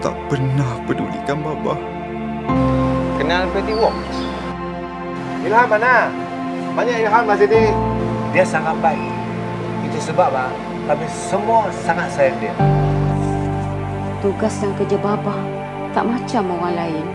tak pernah pedulikan Baba. Kenal Pretty Works? Ilham mana? Banyak Ilham di sini. Dia sangat baik. Itu sebab kami semua sangat sayang dia. Tugas dan kerja Baba tak macam orang lain.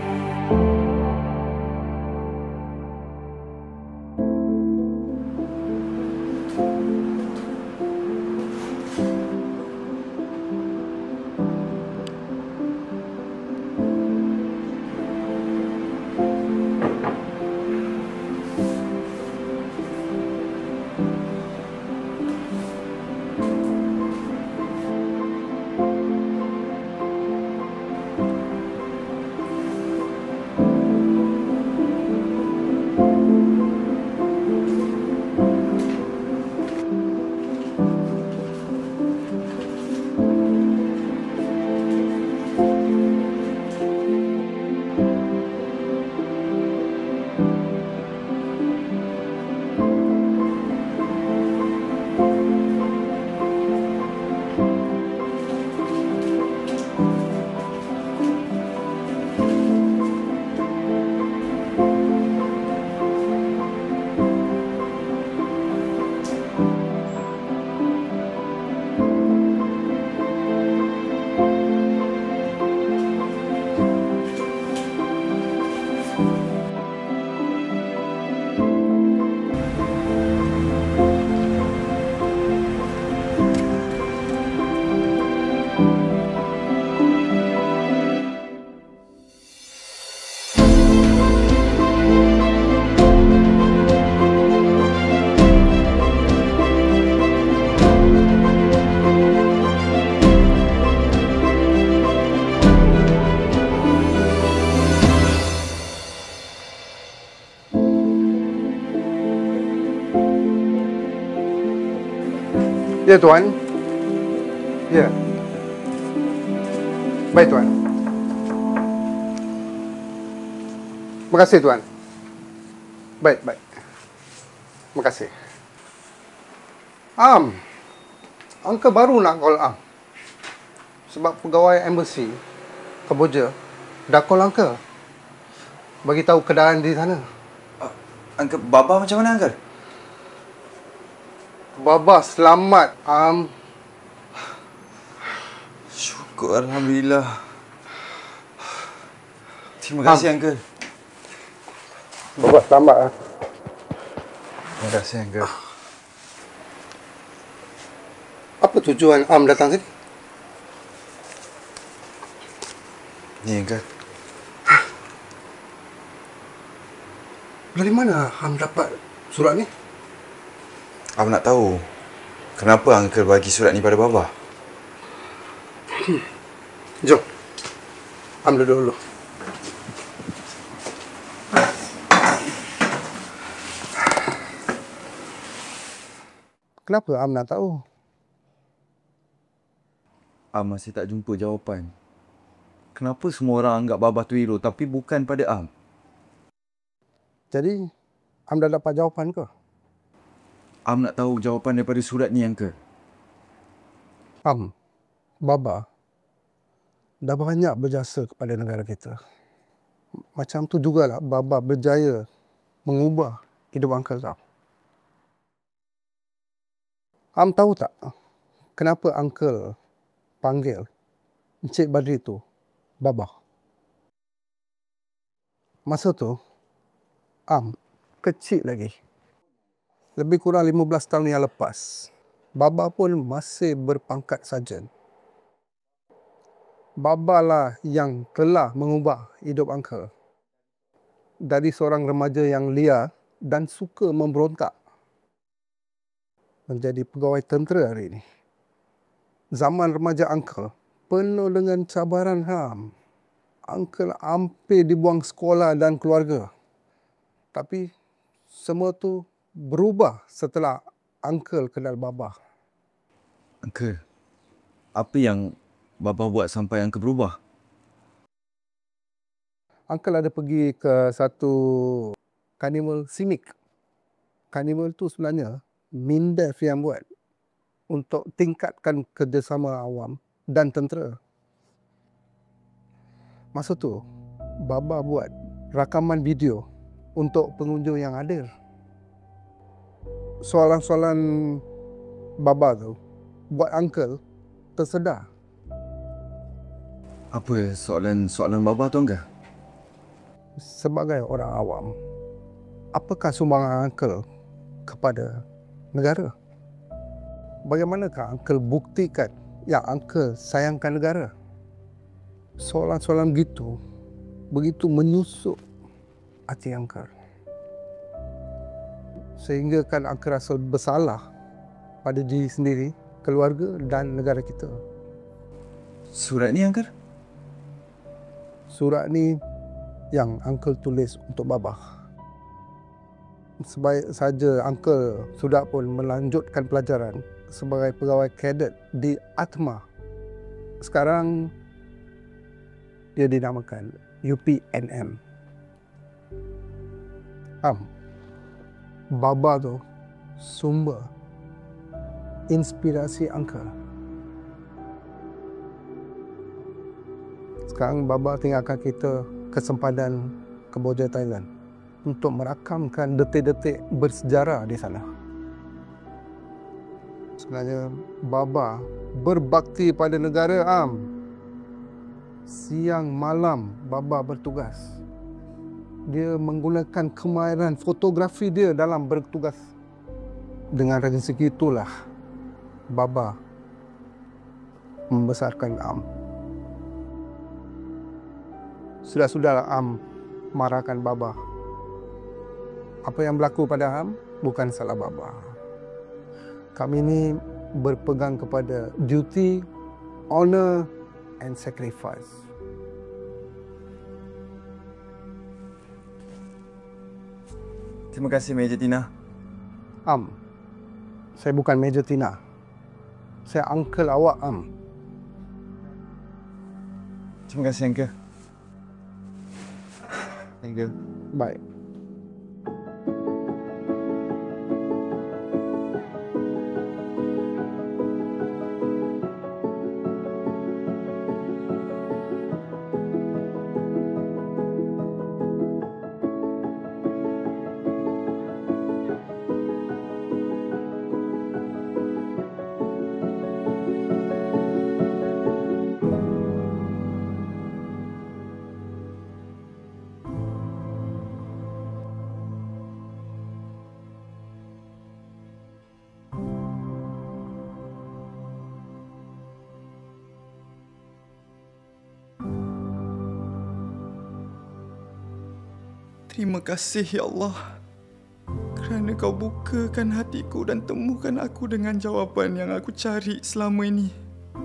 Ya, Tuan. Ya. Baik, Tuan. Terima kasih, Tuan. Baik, baik. Terima kasih. Angka baru nak call sebab pegawai embassy Kamboja dah call angka bagi tahu keadaan di sana. Uncle, Baba macam mana, Uncle? Baba selamat. Syukur, Alhamdulillah. Terima kasih, Uncle. Baba selamat. Terima kasih, Uncle. Apa tujuan datang sini? Ni, Uncle. Dari mana dapat surat ni? Nak tahu kenapa Uncle bagi surat ni pada Baba? Jom. Duduk dulu. Kenapa nak tahu? Masih tak jumpa jawapan. Kenapa semua orang anggap Baba tu hero tapi bukan pada Jadi, dah dapat jawapan ke? Nak tahu jawapan daripada surat ni, Uncle. Baba dah banyak berjasa kepada negara kita. Macam tu jugalah Baba berjaya mengubah hidup Uncle tau. Tahu tak kenapa Uncle panggil Encik Badri tu Baba? Masa tu kecil lagi. Lebih kurang 15 tahun yang lepas. Baba pun masih berpangkat sarjan. Baba lah yang telah mengubah hidup Uncle. Dari seorang remaja yang liar dan suka memberontak menjadi pegawai tentera hari ini. Zaman remaja Uncle penuh dengan cabaran. Uncle hampir dibuang sekolah dan keluarga. Tapi semua tu berubah setelah Uncle kenal Baba. Uncle, apa yang Baba buat sampai Uncle berubah? Uncle ada pergi ke satu carnival simik. Carnival tu sebenarnya MINDEF yang buat untuk tingkatkan kerjasama awam dan tentera. Masa tu, Baba buat rakaman video untuk pengunjung yang hadir. Soalan-soalan Baba tu buat uncle tersedar. Apa soalan Baba tu, Uncle? Sebagai orang awam, apakah sumbangan uncle kepada negara? Bagaimanakah uncle buktikan yang uncle sayangkan negara? Soalan-soalan begitu menusuk hati uncle. Sehingga kan uncle rasa bersalah pada diri sendiri, keluarga dan negara kita. Surat ni, Uncle? Surat ni yang uncle tulis untuk Baba. Sebaik saja uncle sudah pun melanjutkan pelajaran sebagai pegawai kadet di Atma. Sekarang dia dinamakan UPNM. Baba tu sumber inspirasi uncle. Sekarang Baba tinggalkan kita ke sempadan Kemboja, Thailand untuk merakamkan detik-detik bersejarah di sana. Sebenarnya Baba berbakti pada negara, Siang malam Baba bertugas. Dia menggunakan kemahiran fotografi dia dalam bertugas. Dengan rezeki itulah Baba membesarkan Sudah-sudahlah marahkan Baba. Apa yang berlaku pada bukan salah Baba. Kami ini berpegang kepada duty, honor and sacrifice. Terima kasih, Major Tina. Saya bukan Major Tina. Saya uncle awak, Terima kasih, Uncle. Thank you. Baik. Terima kasih ya Allah kerana kau bukakan hatiku dan temukan aku dengan jawapan yang aku cari selama ini.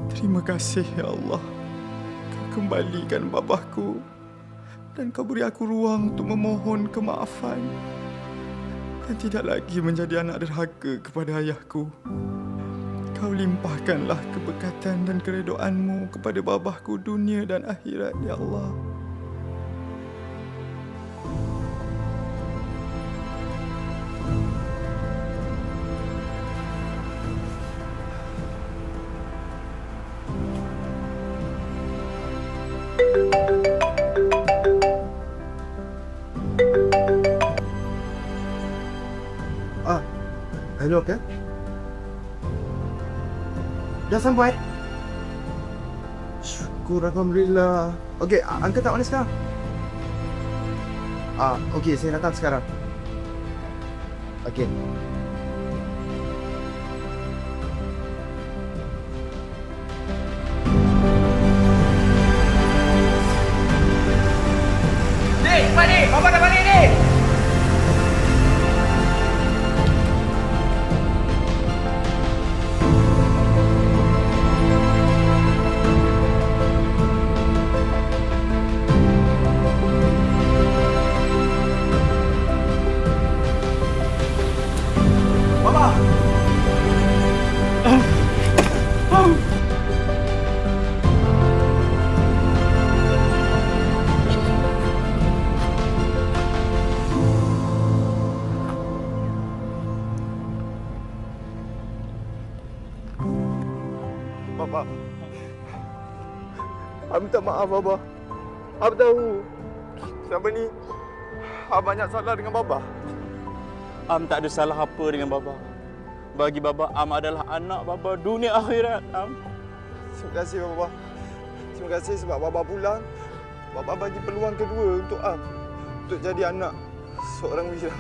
Terima kasih ya Allah. Kau kembalikan babahku dan kau beri aku ruang untuk memohon kemaafan dan tidak lagi menjadi anak derhaka kepada ayahku. Kau limpahkanlah keberkatan dan keredoanmu kepada babahku dunia dan akhirat ya Allah. Hello, Kak. Dah sampai? Syukur Alhamdulillah. Okey, Uncle tak mana sekarang? Okey, saya datang sekarang. Okey. Dik, cepat dik! Bapa dah balik dik! Baba. Minta maaf, Baba. Ab tahu. Selama ni, Ab banyak salah dengan Baba. Am tak ada salah apa dengan Baba. Bagi Baba, Am adalah anak Baba dunia akhirat, Am. Terima kasih, Baba. Terima kasih sebab Baba pulang. Baba bagi peluang kedua untuk Am. Untuk jadi anak seorang Wira.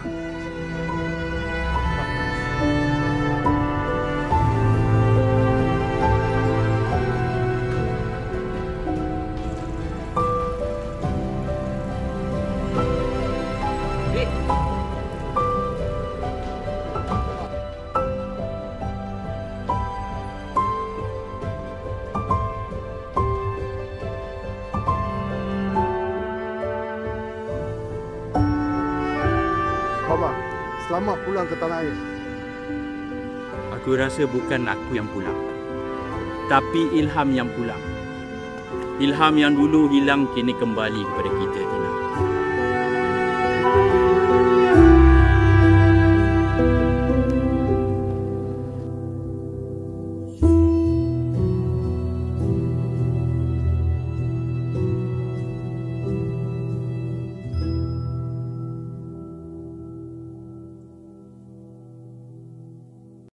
Baba, selamat pulang ke tanah air. Aku rasa bukan aku yang pulang, tapi Ilham yang pulang. Ilham yang dulu hilang kini kembali kepada kita.